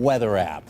weather app.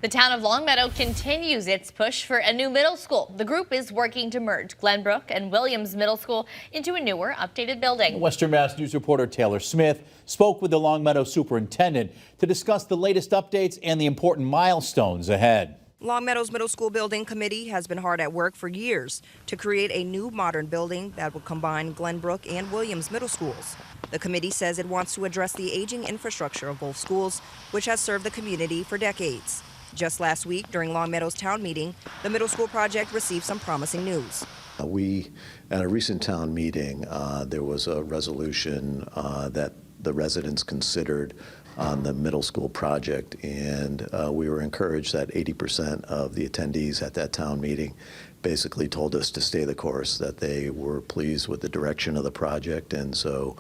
The town of Longmeadow continues its push for a new middle school. The group is working to merge Glenbrook and Williams Middle School into a newer, updated building. Western Mass News reporter Taylor Smith spoke with the Longmeadow superintendent to discuss the latest updates and the important milestones ahead. Longmeadow's Middle School Building Committee has been hard at work for years to create a new modern building that will combine Glenbrook and Williams Middle Schools. The committee says it wants to address the aging infrastructure of both schools, which has served the community for decades. Just last week, during Longmeadow's town meeting, the middle school project received some promising news. At a recent town meeting, there was a resolution that the residents considered on the middle school project, and we were encouraged that 80% of the attendees at that town meeting basically told us to stay the course, that they were pleased with the direction of the project, and so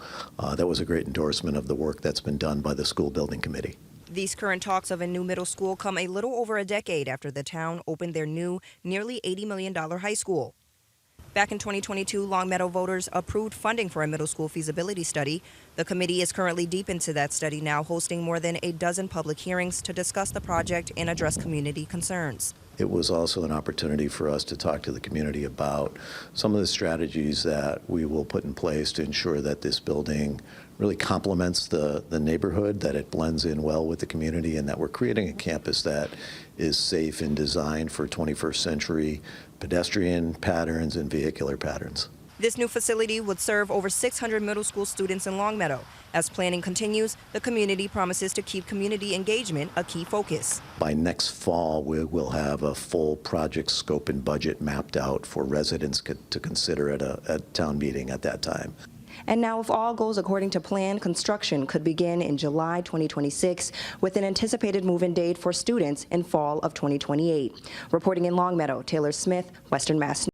that was a great endorsement of the work that's been done by the school building committee. These current talks of a new middle school come a little over a decade after the town opened their new, nearly $80 million high school. Back in 2022, Longmeadow voters approved funding for a middle school feasibility study. The committee is currently deep into that study now, hosting more than a dozen public hearings to discuss the project and address community concerns. It was also an opportunity for us to talk to the community about some of the strategies that we will put in place to ensure that this building really complements the neighborhood, that it blends in well with the community, and that we're creating a campus that is safe and designed for 21st century pedestrian patterns and vehicular patterns. This new facility would serve over 600 middle school students in Longmeadow. As planning continues, the community promises to keep community engagement a key focus. By next fall, we will have a full project scope and budget mapped out for residents to consider at a town meeting at that time. And now, if all goes according to plan, construction could begin in July 2026 with an anticipated move-in date for students in fall of 2028. Reporting in Longmeadow, Taylor Smith, Western Mass.